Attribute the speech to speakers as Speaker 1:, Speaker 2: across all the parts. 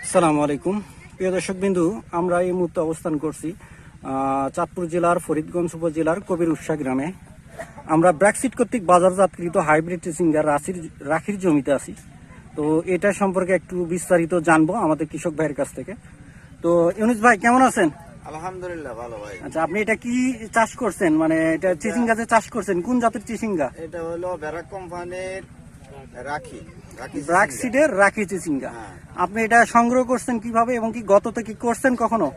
Speaker 1: আসসালামু আলাইকুম প্রিয় দর্শক বিন্দু, আমরা এই মুহূর্তে অবস্থান করছি চাঁদপুর জেলার ফরিদগঞ্জ উপজেলার কবির উৎসা গ্রামে। আমরা ব্র্যাকসিড কর্তৃক বাজারজাতকৃত হাইব্রিড চিচিঙ্গার রাখির জমিতে আছি। তো এটা সম্পর্কে একটু বিস্তারিত জানবো আমাদের কৃষক ভাইয়ের কাছ থেকে। তো ইউনুস ভাই কেমন আছেন?
Speaker 2: আলহামদুলিল্লাহ ভালো ভাই।
Speaker 1: আচ্ছা, আপনি এটা কি চাষ করছেন? মানে এটা চিচিঙ্গা যে চাষ করছেন, কোন জাতের চিচিঙ্গা?
Speaker 2: এটা হলো ব্যারাক কোম্পানির রাখি
Speaker 1: ব্র্যাকসিডের রাখি চিচিঙ্গা।
Speaker 2: হ্যাঁ।
Speaker 1: আপনি এটা সংগ্রহ করছেন কিভাবে এবং কি গত থেকে করছেন কখনো?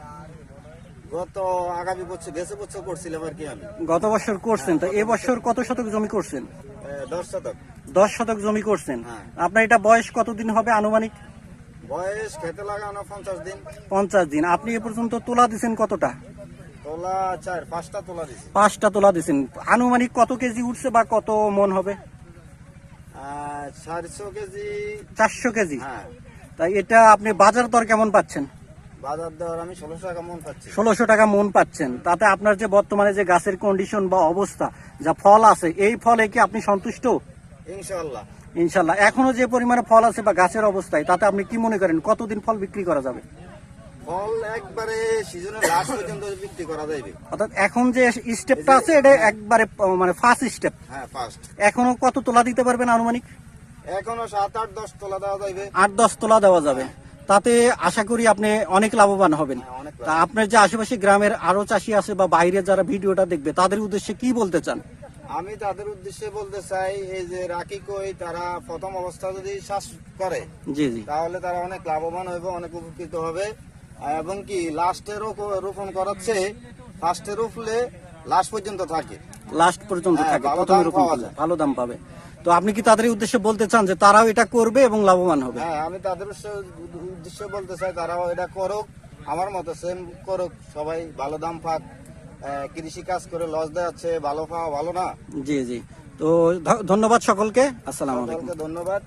Speaker 2: গত আগামী বছর গেছে বছর করছিলাম আর কি আমি।
Speaker 1: গত বছর করছেন, তো এবছর কত শতক জমি করছেন?
Speaker 2: 10 শতক।
Speaker 1: 10 শতক জমি করছেন।
Speaker 2: হ্যাঁ।
Speaker 1: আপনার এটা বয়স কতদিন হবে আনুমানিক?
Speaker 2: বয়স খেতে লাগানো 50 দিন।
Speaker 1: 50 দিন। আপনি এ পর্যন্ত তোলা দিছেন কতটা?
Speaker 2: তোলা 5টা তোলা দিছি।
Speaker 1: 5টা তোলা দিছেন। আনুমানিক কত কেজি উঠছে বা কত মন হবে?
Speaker 2: 400 কেজি।
Speaker 1: 400 কেজি।
Speaker 2: হ্যাঁ।
Speaker 1: তাই এটা আপনি বাজার দর কেমন পাচ্ছেন?
Speaker 2: বাজার দর আমি 1600 টাকা মন পাচ্ছি।
Speaker 1: 1600 টাকা মন পাচ্ছেন। তাতে আপনার যে বর্তমানে যে গাছের কন্ডিশন বা অবস্থা, যা ফল আছে, এই ফলে কি আপনি সন্তুষ্ট?
Speaker 2: ইনশাআল্লাহ।
Speaker 1: ইনশাল্লাহ। এখনো যে পরিমাণে ফল আছে বা গাছের অবস্থায়, তাতে আপনি কি মনে করেন কতদিন ফল বিক্রি করা যাবে?
Speaker 2: ফল একবারে সিজনের লাস্ট পর্যন্ত বিক্রি করা যাবে।
Speaker 1: অর্থাৎ এখন যে স্টেপটা আছে এটা একবারে মানে ফার্স্ট স্টেপ।
Speaker 2: হ্যাঁ, ফার্স্ট।
Speaker 1: এখনো কত তোলা দিতে পারবেন আনুমানিক?
Speaker 2: এখনো 7-8-10 তোলা দেওয়া যাবে।
Speaker 1: 8-10 তোলা দেওয়া যাবে। তাতে আশা করি আপনি অনেক লাভবান হবেন।
Speaker 2: হ্যাঁ, অনেক
Speaker 1: তা আপনার যে আশেপাশে গ্রামের আরো চাষি আছে বা বাইরে যারা ভিডিওটা দেখবে, তাদের উদ্দেশ্যে কি বলতে চান?
Speaker 2: আমি তাদের উদ্দেশ্যে বলতে চাই, এই যে রাখি কই তারা প্রথম অবস্থা যদি চাষ করে
Speaker 1: জি জি।
Speaker 2: তাহলে তারা অনেক লাভবান হবে, অনেক উপকৃত হবে। এবং কি লাস্টের রোপণ করাচ্ছে, ফার্স্টের উপলে লাস্ট পর্যন্ত থাকে।
Speaker 1: লাস্ট পর্যন্ত
Speaker 2: হ্যাঁ,
Speaker 1: থাকে,
Speaker 2: ভালো
Speaker 1: প্রথমে
Speaker 2: দাম
Speaker 1: রোপণ
Speaker 2: পাওয়া
Speaker 1: করলে
Speaker 2: যায়।
Speaker 1: ভালো দাম পাবে। তো আপনি কি তাদের উদ্দেশ্যে বলতে চান যে তারাও এটা করবে এবং লাভবান হবে?
Speaker 2: হ্যাঁ, আমি তাদের উদ্দেশ্যে বলতে চাই তারাও এটা করুক, আমার মতো সেম করুক, সবাই ভালো দাম পাক। কৃষি কাজ করে লস দেওয়াচ্ছে, ভালো পাওয়া ভালো না।
Speaker 1: জি জি। তো ধন্যবাদ সকলকে। আসসালামু আলাইকুম।
Speaker 2: সকলকে ধন্যবাদ।